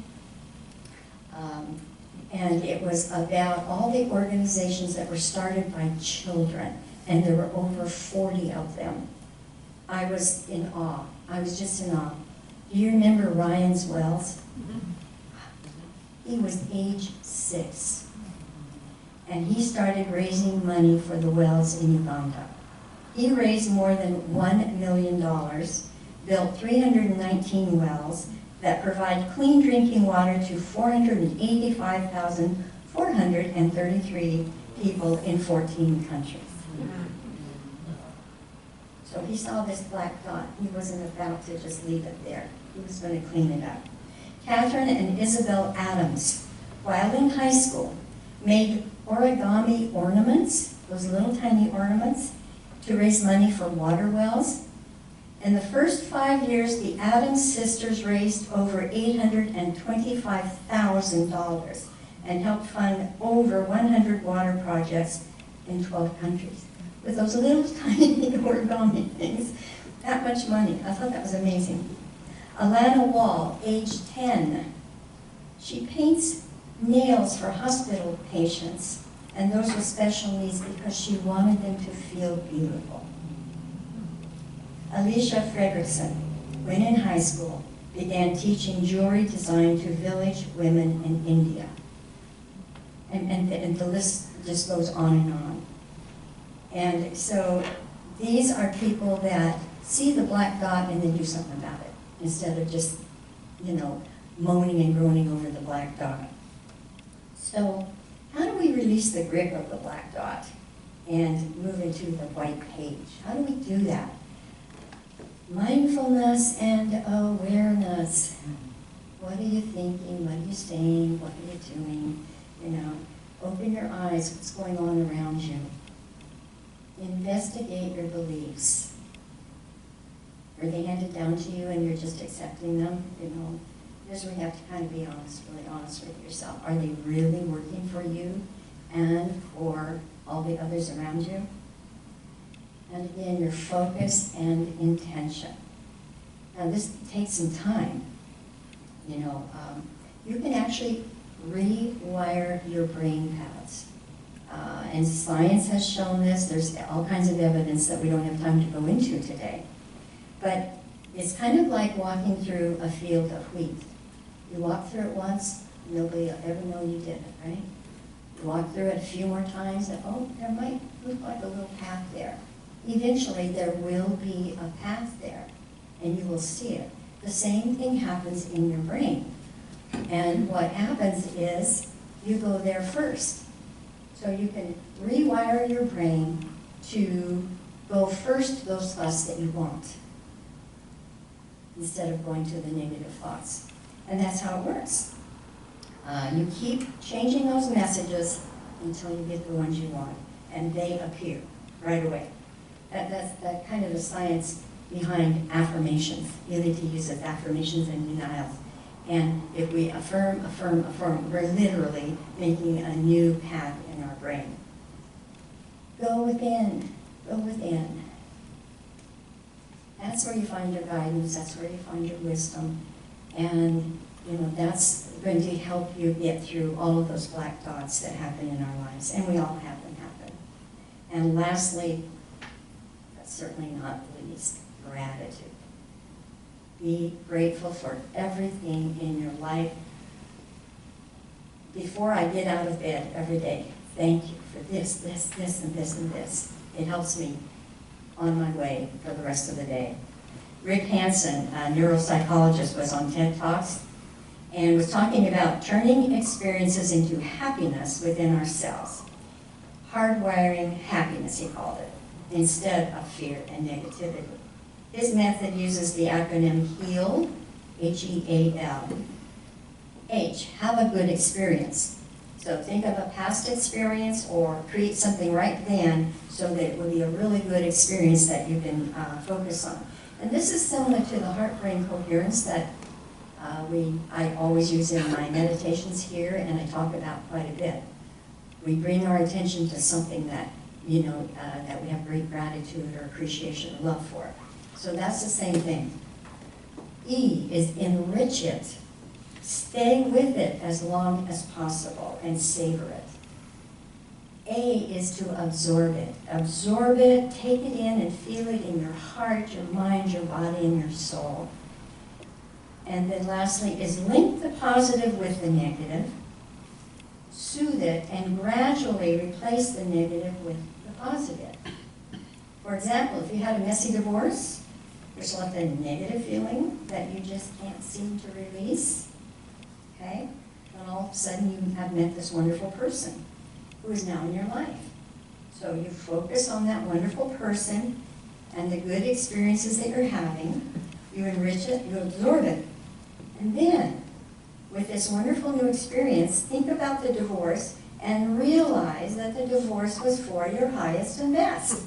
M: and it was about all the organizations that were started by children, and there were over 40 of them. I was in awe. I was just in awe. Do you remember Ryan's Wells? He was age 6, and he started raising money for the wells in Uganda. He raised more than $1 million, built 319 wells that provide clean drinking water to 485,433 people in 14 countries. So he saw this black dot. He wasn't about to just leave it there. He was going to clean it up. Catherine and Isabel Adams, while in high school, made origami ornaments, those little tiny ornaments, to raise money for water wells. In the first 5 years, the Adams sisters raised over $825,000 and helped fund over 100 water projects in 12 countries. With those little tiny origami things, that much money. I thought that was amazing. Alana Wall, age 10, she paints nails for hospital patients and those with special needs because she wanted them to feel beautiful. Alicia Fredrickson, when in high school, began teaching jewelry design to village women in India. And the list just goes on and on. And so these are people that see the black dot and then do something about it, instead of just, you know, moaning and groaning over the black dot. So how do we release the grip of the black dot and move into the white page? How do we do that? Mindfulness and awareness. What are you thinking? What are you saying? What are you doing? You know, open your eyes. What's going on around you? Investigate your beliefs. Are they handed down to you and you're just accepting them? You know, here's where you have to kind of be honest, really honest with yourself. Are they really working for you and for all the others around you? And again, your focus and intention. Now this takes some time. You know, you can actually rewire your brain paths. And science has shown this. There's all kinds of evidence that we don't have time to go into today. But it's kind of like walking through a field of wheat. You walk through it once, nobody will ever know you did it, right? You walk through it a few more times, and oh, there might look like a little path there. Eventually, there will be a path there, and you will see it. The same thing happens in your brain. And what happens is you go there first. So you can rewire your brain to go first to those thoughts that you want, instead of going to the negative thoughts. And that's how it works. You keep changing those messages until you get the ones you want, and they appear right away. That's kind of the science behind affirmations. Unity uses affirmations and denials. And if we affirm, affirm, affirm, we're literally making a new path in our brain. Go within, go within. That's where you find your guidance, that's where you find your wisdom. And you know, that's going to help you get through all of those black dots that happen in our lives. And we all have them happen. And lastly, but certainly not least, gratitude. Be grateful for everything in your life. Before I get out of bed every day, thank you for this, this, this, and this, and this. It helps me on my way for the rest of the day. Rick Hansen, a neuropsychologist, was on TED Talks and was talking about turning experiences into happiness within ourselves. Hardwiring happiness, he called it, instead of fear and negativity. His method uses the acronym HEAL, H-E-A-L. H, have a good experience. So think of a past experience or create something right then so that it will be a really good experience that you can focus on. And this is similar to the heart-brain coherence that I always use in my meditations here and I talk about quite a bit. We bring our attention to something that, that we have great gratitude or appreciation or love for. So that's the same thing. E is enrich it. Stay with it as long as possible and savor it. A is to absorb it. Absorb it, take it in and feel it in your heart, your mind, your body, and your soul. And then lastly is link the positive with the negative, soothe it, and gradually replace the negative with the positive. For example, if you had a messy divorce, which left a negative feeling that you just can't seem to release, okay? And all of a sudden you have met this wonderful person who is now in your life. So you focus on that wonderful person and the good experiences that you're having. You enrich it, you absorb it. And then, with this wonderful new experience, think about the divorce and realize that the divorce was for your highest and best.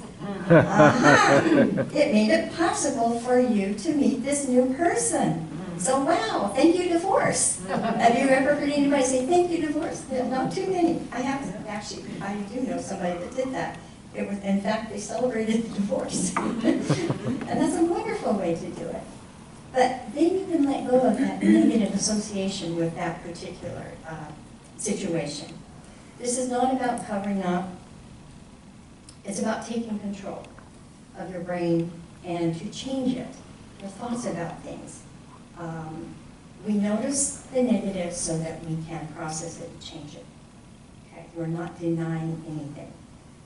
M: It made it possible for you to meet this new person. So wow, thank you, divorce. Have you ever heard anybody say, thank you, divorce? Not too many. I haven't, actually. I do know somebody that did that. It was, in fact, they celebrated the divorce. And that's a wonderful way to do it. But then you can let go of that negative association with that particular situation. This is not about covering up. It's about taking control of your brain and to change it, your thoughts about things. We notice the negative so that we can process it and change it. Okay? We're not denying anything.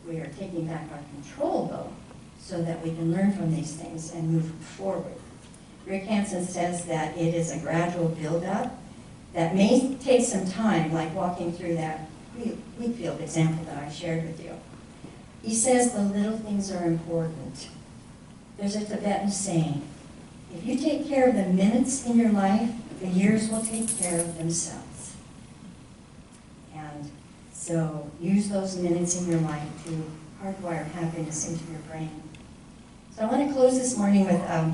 M: We are taking back our control, though, so that we can learn from these things and move forward. Rick Hansen says that it is a gradual build-up that may take some time, like walking through that wheat field example that I shared with you. He says the little things are important. There's a Tibetan saying, if you take care of the minutes in your life, the years will take care of themselves. And so use those minutes in your life to hardwire happiness into your brain. So I want to close this morning with a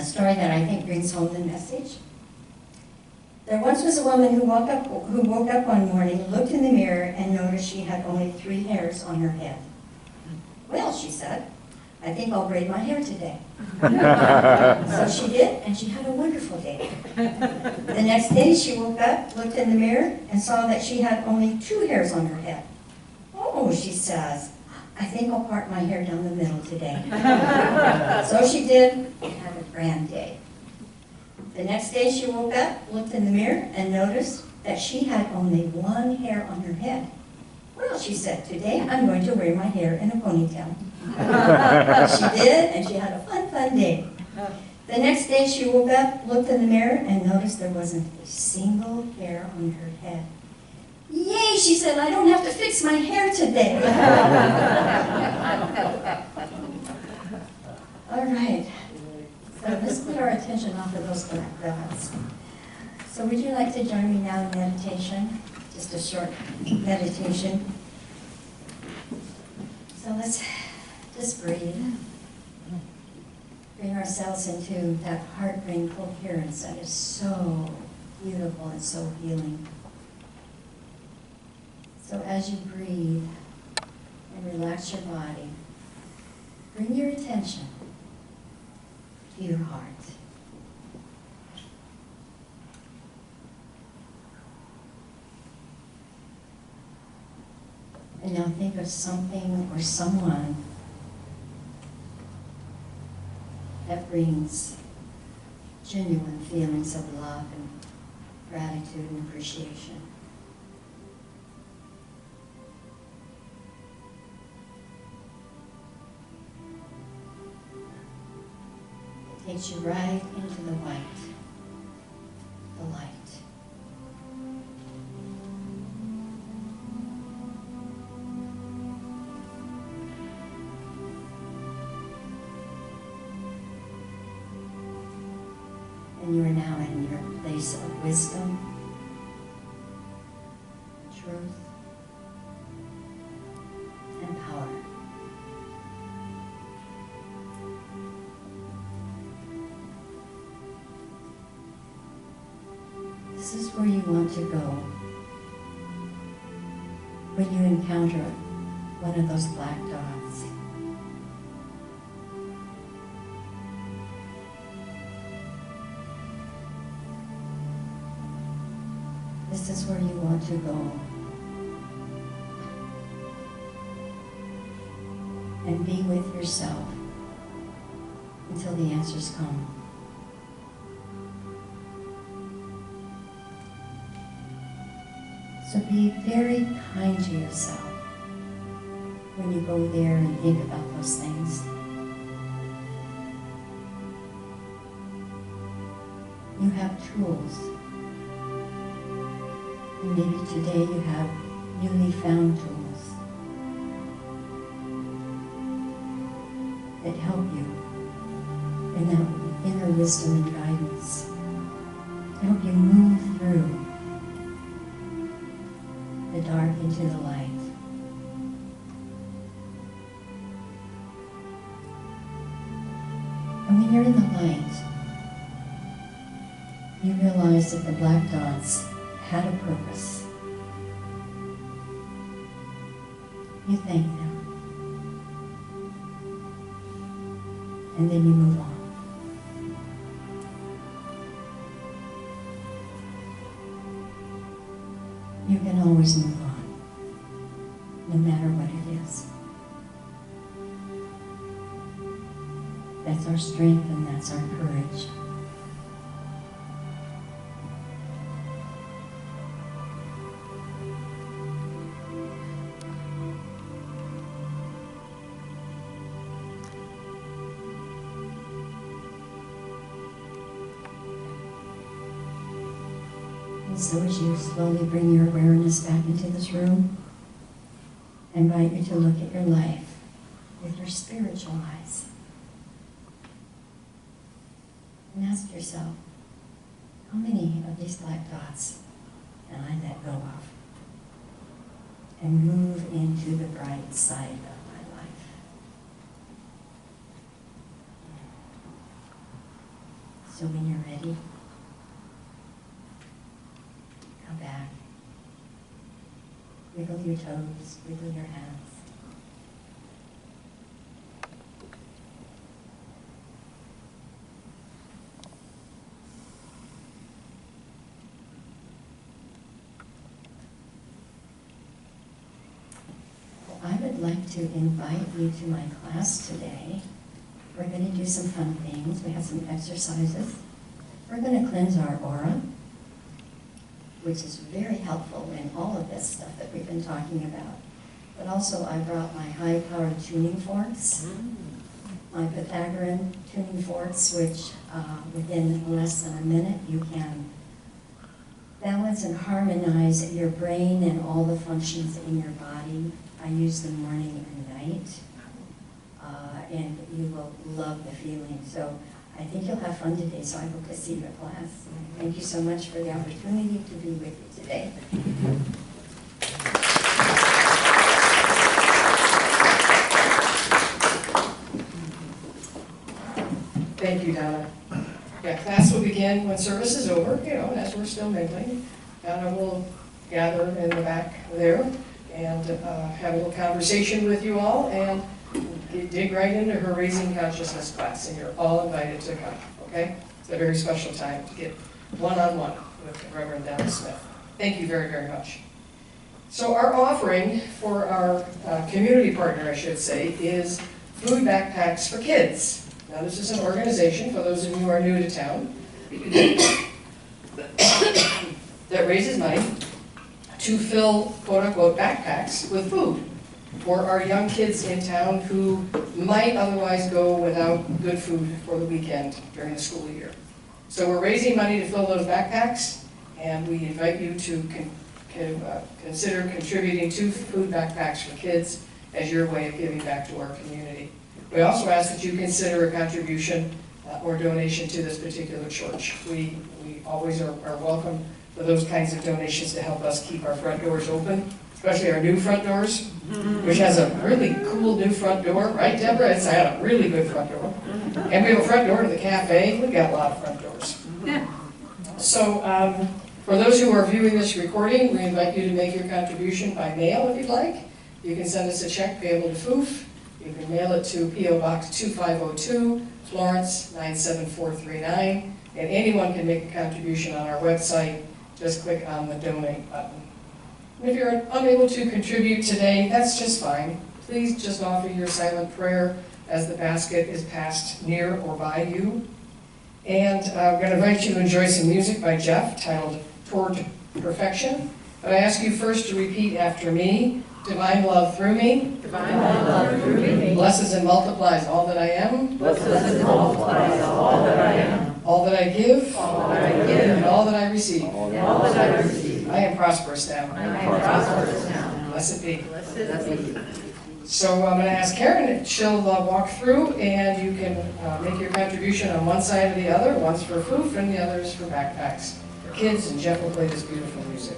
M: story that I think brings home the message. There once was a woman who woke up one morning, looked in the mirror, and noticed she had only 3 hairs on her head. Well, she said, I think I'll braid my hair today. So she did, and she had a wonderful day. The next day she woke up, looked in the mirror, and saw that she had only 2 hairs on her head. Oh, she says, I think I'll part my hair down the middle today. So she did, and had a grand day. The next day she woke up, looked in the mirror, and noticed that she had only 1 hair on her head. Well, she said, today I'm going to wear my hair in a ponytail. She did, and she had a fun day. The next day she woke up, looked in the mirror, and noticed there wasn't a single hair on her head. Yay, she said, I don't have to fix my hair today. All right, so let's put our attention off of those black dots. So would you like to join me now in meditation? Just a short meditation. So let's just breathe. Bring ourselves into that heart-brain coherence that is so beautiful and so healing. So as you breathe and relax your body, bring your attention to your heart. And now think of something or someone that brings genuine feelings of love and gratitude and appreciation. takes you right into the white, the light. And you are now in your place of wisdom, truth, and power. This is where you want to go when you encounter one of those black dots. This is where you want to go and be with yourself until the answers come. So be very kind to yourself when you go there and think about those things. You have tools. And maybe today you have newly found tools that help you in that inner wisdom and guidance, to help you move through the dark into the light. And when you're in the light, you realize that the black dots had a purpose. You thank them. And then you move on. You can always move on, no matter what it is. That's our strength and that's our courage. So as you slowly bring your awareness back into this room, I invite you to look at your life with your spiritual eyes. And ask yourself, how many of these black dots can I let go of and move into the bright side of my life? So when you're ready, come back. Wiggle your toes, wiggle your hands. Well, I would like to invite you to my class today. We're going to do some fun things. We have some exercises. We're going to cleanse our aura, which is very helpful in all of this stuff that we've been talking about. But also I brought my high-powered tuning forks, my Pythagorean tuning forks, which within less than a minute you can balance and harmonize your brain and all the functions in your body. I use them morning and night, and you will love the feeling. So I think you'll have fun today, so I hope to see you at class. Thank you so much for the opportunity to be with you today.
A: Thank you, Donna. Yeah, class will begin when service is over, as we're still mingling. Donna will gather in the back there and have a little conversation with you all and dig right into her Raising Consciousness class, and you're all invited to come, okay? It's a very special time to get one-on-one with Reverend Donna Smith. Thank you very, very much. So our offering for our community partner, I should say, is food backpacks for kids. Now, this is an organization, for those of you who are new to town, that raises money to fill quote-unquote backpacks with food for our young kids in town who might otherwise go without good food for the weekend during the school year. So we're raising money to fill those backpacks, and we invite you to consider contributing 2 food backpacks for kids as your way of giving back to our community. We also ask that you consider a contribution or donation to this particular church. We always are welcome for those kinds of donations to help us keep our front doors open, especially our new front doors, which has a really cool new front door, right, Deborah? It's got a really good front door. And we have a front door to the cafe. We've got a lot of front doors. So for those who are viewing this recording, we invite you to make your contribution by mail if you'd like. You can send us a check payable to FOOF. You can mail it to P.O. Box 2502, Florence 97439, and anyone can make a contribution on our website. Just click on the donate button. And if you're unable to contribute today, that's just fine. Please just offer your silent prayer as the basket is passed near or by you. And I'm going to invite you to enjoy some music by Jeff titled Toward Perfection. But I ask you first to repeat after me. Divine love through me.
C: Divine love through me.
A: Blesses and multiplies all that I am.
C: Blesses and multiplies all that I am.
A: All that I give.
C: All that I give.
A: And all that I receive.
C: And all that I receive.
A: I am prosperous now.
C: I am prosperous now.
A: Blessed be.
C: Blessed be.
A: So I'm going to ask Karen, she'll walk through, and you can make your contribution on one side or the other. One's for food, and the other is for backpacks for kids, and Jeff will play this beautiful music.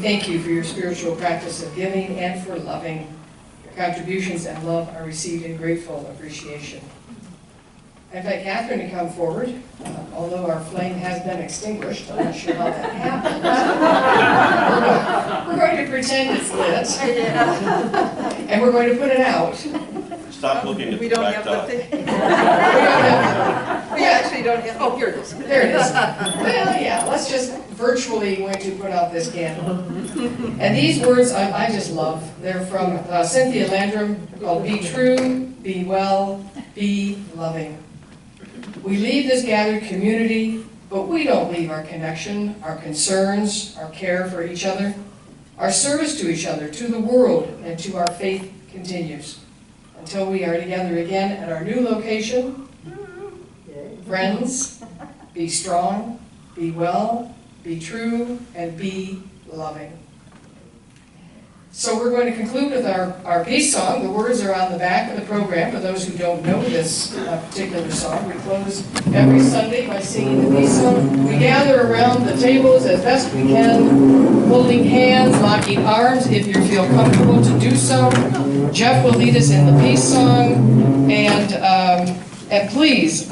A: Thank you for your spiritual practice of giving and for loving. Your contributions and love are received in grateful appreciation. I invite Catherine to come forward. Although our flame has been extinguished, I'm not sure how that happened. We're going to pretend it's lit. And we're going to put it out.
B: Stop looking at
C: We
B: the
C: don't
B: back
C: have
B: dog.
C: the thing. We actually don't have, oh, here it is.
A: There it is. Well, yeah, let's just virtually going to put out this candle. And these words I just love. They're from Cynthia Landrum, called Be True, Be Well, Be Loving. We leave this gathered community, but we don't leave our connection, our concerns, our care for each other. Our service to each other, to the world, and to our faith continues. Until we are together again at our new location, friends, be strong, be well, be true, and be loving. So we're going to conclude with our peace song. The words are on the back of the program for those who don't know this particular song. We close every Sunday by singing the peace song. We gather around the tables as best we can, holding hands, locking arms if you feel comfortable to do so. Jeff will lead us in the peace song, and please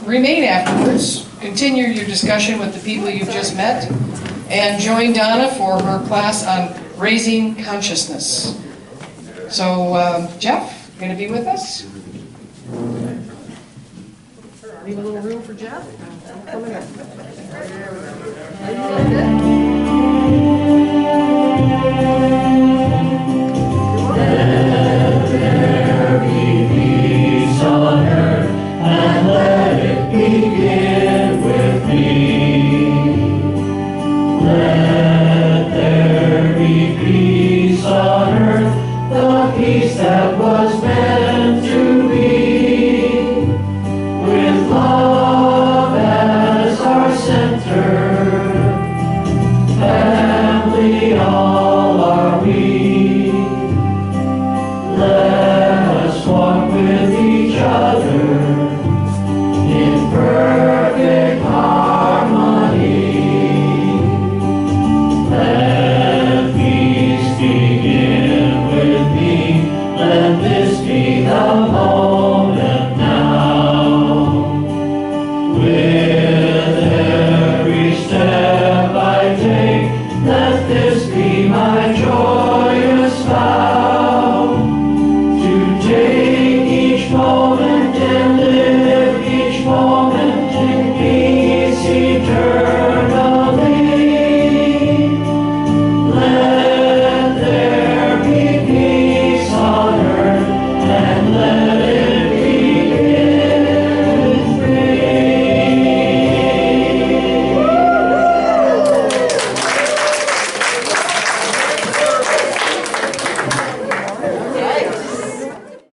A: remain afterwards. Continue your discussion with the people you've just met, and join Donna for her class on raising consciousness. So, Jeff, you going to be with us?
C: Leave a little room for Jeff. Coming up.